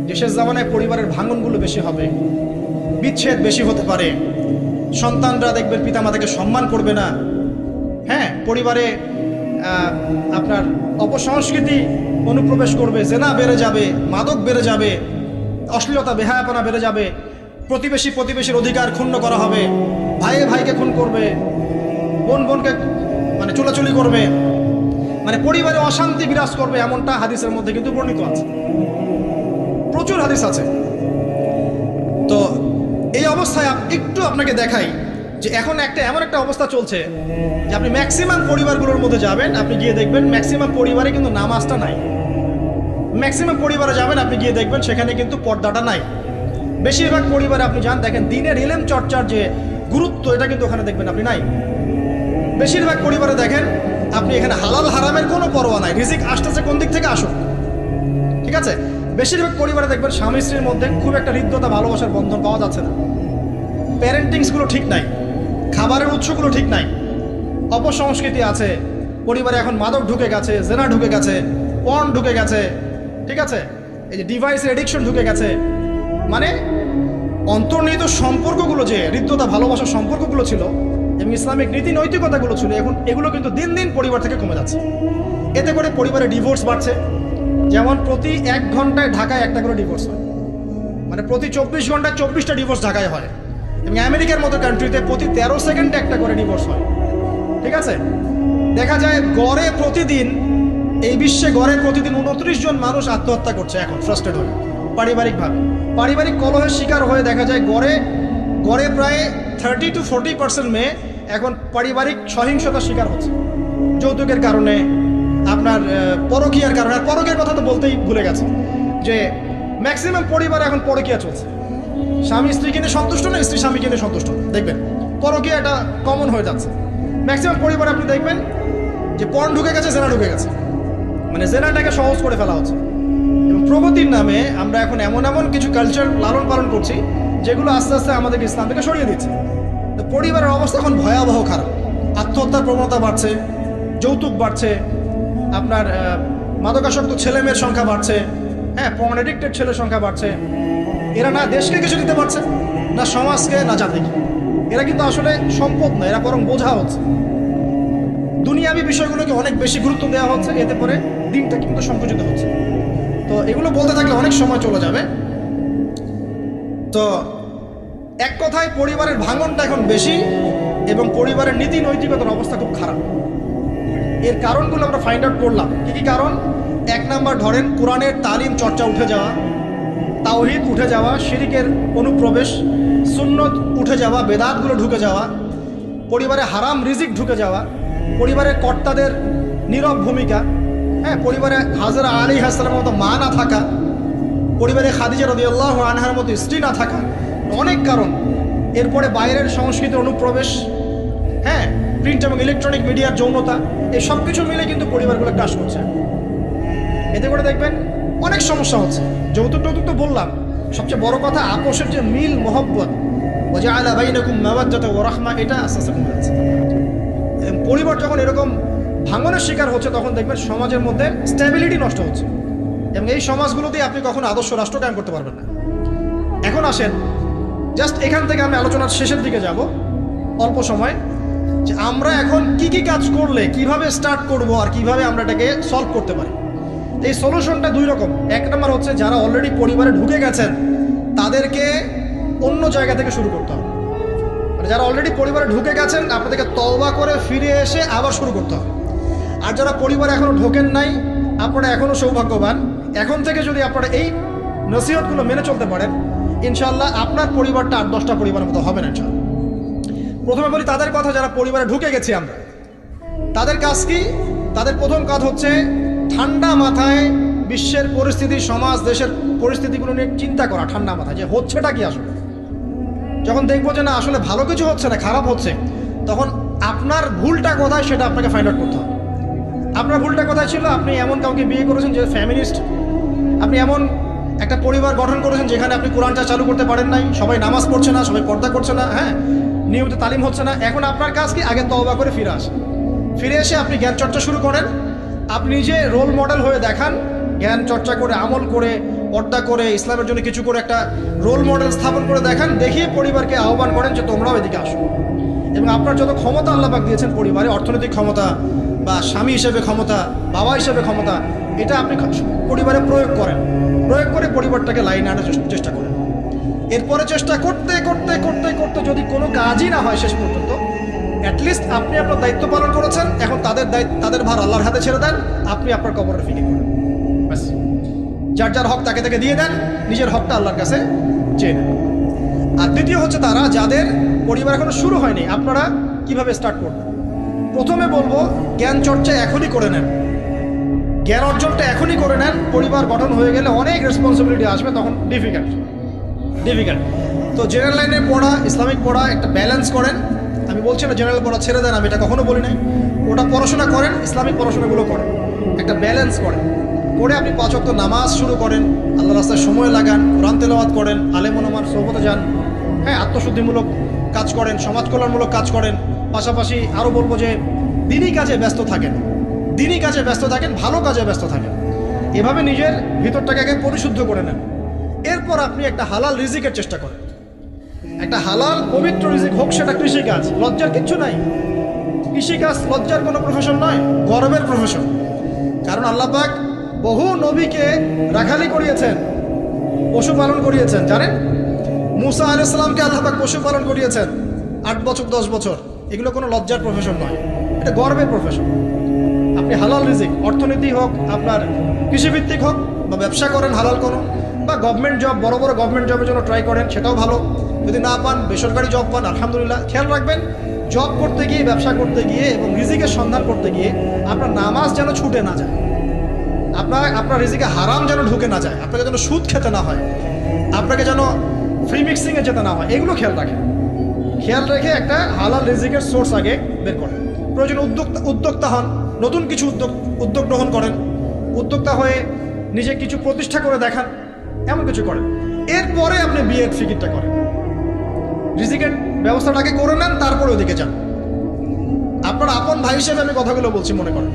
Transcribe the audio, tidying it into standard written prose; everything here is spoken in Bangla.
যে শেষ জামানায় পরিবারের ভাঙনগুলো বেশি হবে, বিচ্ছেদ বেশি হতে পারে, সন্তানরা দেখবেন পিতামাতাকে সম্মান করবে না, হ্যাঁ, পরিবারে আপনার অপসংস্কৃতি অনুপ্রবেশ করবে, জেনা বেড়ে যাবে, মাদক বেড়ে যাবে, অশ্লীলতা বেহায়াপনা বেড়ে যাবে, প্রতিবেশীর অধিকার ক্ষুণ্ণ করা হবে, ভাইয়ে ভাইকে খুন করবে, বোন বোনকে মানে চুলাচুলি করবে, মানে পরিবারে অশান্তি বিরাজ করবে, এমনটা হাদিসের মধ্যে কিন্তু বর্ণিত আছে, প্রচুর হাদিস আছে। তো এই অবস্থায় একটু আপনাকে দেখাই যে এখন এমন একটা অবস্থা চলছে যে আপনি ম্যাক্সিমাম পরিবারগুলোর মধ্যে যাবেন, আপনি গিয়ে দেখবেন ম্যাক্সিমাম পরিবারে কিন্তু নামাজটা নাই। ম্যাক্সিমাম পরিবারে যাবেন, আপনি গিয়ে দেখবেন সেখানে কিন্তু পর্দাটা নাই। বেশিরভাগ পরিবারে আপনি যান, দেখেন দিনের ইলম চর্চার যে গুরুত্ব, এটা কিন্তু ওখানে দেখবেন আপনি নাই। বেশিরভাগ পরিবারে দেখেন আপনি এখানে হালাল হারামের কোনো পরোয়া নাই, রিজিক আসতেছে কোন দিক থেকে আসুক, ঠিক আছে। বেশিরভাগ পরিবারে দেখবেন স্বামী স্ত্রীর মধ্যে খুব একটা হৃদ্যতা ভালোবাসার বন্ধন পাওয়া যাচ্ছে না, প্যারেন্টিংসগুলো ঠিক নাই, খাবারের উৎসগুলো ঠিক নাই, অপসংস্কৃতি আছে পরিবারে, এখন মাদক ঢুকে গেছে, জেনা ঢুকে গেছে, পর্ন ঢুকে গেছে, ঠিক আছে, এই যে ডিভাইসের এডিকশন ঢুকে গেছে, মানে অন্তর্নিহিত সম্পর্কগুলো, যে হৃদ্যতা ভালোবাসার সম্পর্কগুলো ছিল এবং ইসলামিক নীতি নৈতিকতাগুলো ছিল, এখন এগুলো কিন্তু দিন দিন পরিবার থেকে কমে যাচ্ছে। এতে করে পরিবারে ডিভোর্স বাড়ছে। যেমন প্রতি 1 ঘন্টায় ঢাকায় একটা করে ডিভোর্স হয়, মানে প্রতি 24 ঘন্টায় 24টা ডিভোর্স ঢাকায় হয়, এবং আমেরিকার মতো কান্ট্রিতে প্রতি 13 সেকেন্ডে একটা করে ডিভোর্স হয়, ঠিক আছে। দেখা যায় গড়ে প্রতিদিন, এই বিশ্বে গড়ে প্রতিদিন 29 জন মানুষ আত্মহত্যা করছে এখন ফ্রাস্ট্রেট হয়ে, পারিবারিকভাবে, পারিবারিক কলহের শিকার হয়ে। দেখা যায় গড়ে প্রায় 30 to 40% মেয়ে এখন পারিবারিক সহিংসতার শিকার হচ্ছে, যৌতুকের কারণে, আপনার পরকীয়ার কারণে। আর পরকীয়ার কথা তো বলতেই ভুলে গেছে যে ম্যাক্সিমাম পরিবারে এখন পরকীয়া চলছে, স্বামী স্ত্রীকে নিয়ে সন্তুষ্ট না, স্ত্রী স্বামীকে নিয়ে সন্তুষ্ট না, দেখবেন পরকীয়া এটা কমন হয়ে যাচ্ছে। ম্যাক্সিমাম পরিবারে আপনি দেখবেন যে পর্ন ঢুকে গেছে, জেনা ঢুকে গেছে, মানে জেনাটাকে সহজ করে ফেলা হচ্ছে। এবং প্রগতির নামে আমরা এখন এমন কিছু কালচার লালন পালন করছি যেগুলো আস্তে আস্তে আমাদেরকে ইসলাম থেকে সরিয়ে দিচ্ছে। তো পরিবারের অবস্থা এখন ভয়াবহ খারাপ, আত্মহত্যার প্রবণতা বাড়ছে, যৌতুক বাড়ছে, আপনার মাদকাসক্ত ছেলেমেয়ের সংখ্যা বাড়ছে, হ্যাঁ, পর্ন এডিক্টেড ছেলের সংখ্যা বাড়ছে। এরা না দেশকে কিছু দিতে পারছে, না সমাজকে, না জাতিকে। এরা কিন্তু আসলে সম্পদ না, এরা বরং বোঝা হচ্ছে। দুনিয়াবি বিষয়গুলোকে অনেক বেশি গুরুত্ব দেওয়া হচ্ছে, এতে করে দিনটা কিন্তু সংকুচিত হচ্ছে। তো এগুলো বলতে থাকলে অনেক সময় চলে যাবে। তো এক কথায় পরিবারের ভাঙনটা এখন বেশি এবং পরিবারের নীতি নৈতিকতার অবস্থা খুব খারাপ। এর কারণগুলো আমরা ফাইন্ড আউট করলাম। কী কী কারণ? 1 নাম্বার ধরেন কোরআনের তালিম চর্চা উঠে যাওয়া, তাওহীদ উঠে যাওয়া, শিরকের অনুপ্রবেশ, সুন্নত উঠে যাওয়া, বেদাতগুলো ঢুকে যাওয়া, পরিবারে হারাম রিজিক ঢুকে যাওয়া, পরিবারের কর্তাদের নীরব ভূমিকা, হ্যাঁ, পরিবারে হাজরা আলাইহিস সালামের মতো মা না থাকা, পরিবারে খাদিজা রাদিয়াল্লাহু আনহার মতো স্ত্রী না থাকা, অনেক কারণ। এরপরে বাইরের সংস্কৃতির অনুপ্রবেশ, হ্যাঁ, প্রিন্ট এবং ইলেকট্রনিক মিডিয়ার যৌনতা, এই সব কিছু মিলে কিন্তু পরিবারগুলো ক্রাশ করছে। এতে করে দেখবেন অনেক সমস্যা হচ্ছে। যৌতুক তো বললাম, সবচেয়ে বড় কথা আপোষের যে মিল মহব্বত, ওয়াজআলা বাইনাকুম মাওয়াদ্দাতা ওয়া রাহমা, এটা আস্তে আস্তে কমে যাচ্ছে। পরিবার যখন এরকম ভাঙনের শিকার হচ্ছে, তখন দেখবেন সমাজের মধ্যে স্ট্যাবিলিটি নষ্ট হচ্ছে, এবং এই সমাজগুলোতে আপনি কখনো আদর্শ রাষ্ট্র কায়েম করতে পারবেন না। এখন আসেন, জাস্ট এখান থেকে আমি আলোচনার শেষের দিকে যাব অল্প সময়, যে আমরা এখন কি কি কাজ করলে কিভাবে স্টার্ট করব আর কিভাবে আমরা এটাকে সলভ করতে পারি। এই সলিউশনটা 2 রকম। 1 নম্বর হচ্ছে যারা অলরেডি পরিবারে ঢুকে গেছেন তাদেরকে অন্য জায়গা থেকে শুরু করতে হবে। মানে যারা অলরেডি পরিবারে ঢুকে গেছেন আপনাদেরকে তওবা করে ফিরে এসে আবার শুরু করতে হবে। আর যারা পরিবারে এখনও ঢোকেন নাই, আপনারা এখনও সৌভাগ্যবান। এখন থেকে যদি আপনারা এই নসিহতগুলো মেনে চলতে পারেন, ইনশাআল্লাহ আপনার পরিবারটা 8-10টা পরিবারের মতো হবে না ইনশাআল্লাহ। প্রথমে বলি তাদের কথা, যারা পরিবারে ঢুকে গেছি আমরা, তাদের কাজ কি? তাদের প্রথম কাজ হচ্ছে ঠান্ডা মাথায় বিশ্বের পরিস্থিতি, সমাজ দেশের পরিস্থিতিগুলো নিয়ে চিন্তা করা, ঠান্ডা মাথায়, যে হচ্ছেটা কি আসলে। যখন দেখবো যে না আসলে ভালো কিছু হচ্ছে না, খারাপ হচ্ছে, তখন আপনার ভুলটা কোথায় সেটা আপনাকে ফাইন্ড আউট করতে হবে। আপনার ভুলটা কোথায় ছিল? আপনি এমন কাউকে বিয়ে করেছেন যে ফ্যামিলিস্ট, আপনি এমন একটা পরিবার গঠন করেছেন যেখানে আপনি কোরআনটা চালু করতে পারেন নাই, সবাই নামাজ পড়ছে না, সবাই পর্দা করছে না, হ্যাঁ, নিয়মিত তালিম হচ্ছে না। এখন আপনার কাজ কি? আগে তওবা করে ফিরে আসেন, ফিরে এসে আপনি জ্ঞান চর্চা শুরু করেন। আপনি নিজে রোল মডেল হয়ে দেখান, জ্ঞান চর্চা করে, আমল করে, পর্দা করে ইসলামের জন্য কিছু করে একটা রোল মডেল স্থাপন করে দেখান, দেখিয়ে পরিবারকে আহ্বান করেন যে তোমরাও এদিকে আসো। এবং আপনার যত ক্ষমতা আল্লাহ পাক দিয়েছেন পরিবারে, অর্থনৈতিক ক্ষমতা বা স্বামী হিসেবে ক্ষমতা, বাবা হিসেবে ক্ষমতা, এটা আপনি পরিবারে প্রয়োগ করেন, প্রয়োগ করে পরিবারটাকে লাইনে আনার চেষ্টা করেন। এরপরে চেষ্টা করতে করতে করতে করতে যদি কোনো কাজই না হয় শেষ পর্যন্ত, অ্যাটলিস্ট আপনি আপনার দায়িত্ব পালন করেছেন, এখন তাদের ভার আল্লাহর হাতে ছেড়ে দেন, আপনি আপনার কবরের ফিকির করেন। ব্যাস, যার যার হক তাকে তাকে দিয়ে দেন, নিজের হকটা আল্লাহর কাছে চেয়ে নেন। আর দ্বিতীয় হচ্ছে তারা যাদের পরিবার এখনো শুরু হয়নি, আপনারা কিভাবে স্টার্ট করবেন। প্রথমে বলবো জ্ঞান চর্চা এখনই করে নেন, জ্ঞান অর্জনটা এখনই করে নেন। পরিবার গঠন হয়ে গেলে অনেক রেসপন্সিবিলিটি আসবে, তখন ডিফিকাল্ট। তো জেনারেল লাইনে পড়া, ইসলামিক পড়া একটা ব্যালেন্স করেন। আমি বলছি না জেনারেল পড়া ছেড়ে দেন, আমি এটা কখনো বলি নাই। ওটা পড়াশোনা করেন, ইসলামিক পড়াশোনাগুলো করেন, একটা ব্যালেন্স করেন। করে আপনি 5 ওয়াক্ত নামাজ শুরু করেন, আল্লাহ রাস্তায় সময় লাগান, কোরআন তেলাওয়াত করেন, আলেম ওলামার সোহবতে যান, হ্যাঁ, আত্মশুদ্ধিমূলক কাজ করেন, সমাজ কল্যাণমূলক কাজ করেন। পাশাপাশি আরও বলবো যে দিনই কাজে ব্যস্ত থাকেন, দিনই কাজে ব্যস্ত থাকেন, ভালো কাজে ব্যস্ত থাকেন। এভাবে নিজের ভিতরটাকে আগে পরিশুদ্ধ করে নেন। এরপর আপনি একটা হালাল রিজিকের চেষ্টা করেন, একটা হালাল পবিত্র রিজিক হোক, সেটা কৃষিকাজ। লজ্জার কিচ্ছু নাই, কৃষিকাজ লজ্জার কোনো প্রফেশন নয়, গর্বের প্রফেশন। কারণ আল্লাহ পাক বহু নবীকে রাখালি করিয়েছেন, পশুপালন করিয়েছেন। জানেন, মুসা আলাইহিস সালামকে আল্লাহ পাক পশুপালন করিয়েছেন 8 বছর 10 বছর। এগুলো কোনো লজ্জার প্রফেশন নয়, এটা গর্বের প্রফেশন। আপনি হালাল রিজিক, অর্থনীতি হোক, আপনার কৃষিভিত্তিক হোক, বা ব্যবসা করেন হালাল কোনো, বা গভর্নমেন্ট জব, বড় বড় গভর্নমেন্ট জবের জন্য ট্রাই করেন, সেটাও ভালো। যদি না পান, বেসরকারি জব পান, আলহামদুলিল্লাহ। খেয়াল রাখবেন, জব করতে গিয়ে, ব্যবসা করতে গিয়ে এবং রিজিকের সন্ধান করতে গিয়ে আপনার নামাজ যেন ছুটে না যায়, আপনার রিজিকে হারাম যেন ঢুকে না যায়, আপনাকে যেন সুদ খেতে না হয়, আপনাকে যেন ফ্রি মিক্সিংয়ে যেতে না হয়। এগুলো খেয়াল রাখেন। খেয়াল রেখে একটা হালাল রিজিকের সোর্স আগে বের করেন। প্রয়োজন উদ্যোক্তা হন, নতুন কিছু উদ্যোগ গ্রহণ করেন, উদ্যোক্তা হয়ে নিজে কিছু প্রতিষ্ঠা করে দেখান, এমন কিছু করেন। এরপরে আপনি বিয়ের ফিকিরটা করেন, রিজিকের ব্যবস্থাটাকে করে নেন, তারপরে ওদিকে যান। আপনার আপন ভাই হিসেবে আমি কথাগুলো বলছি, মনে করেন।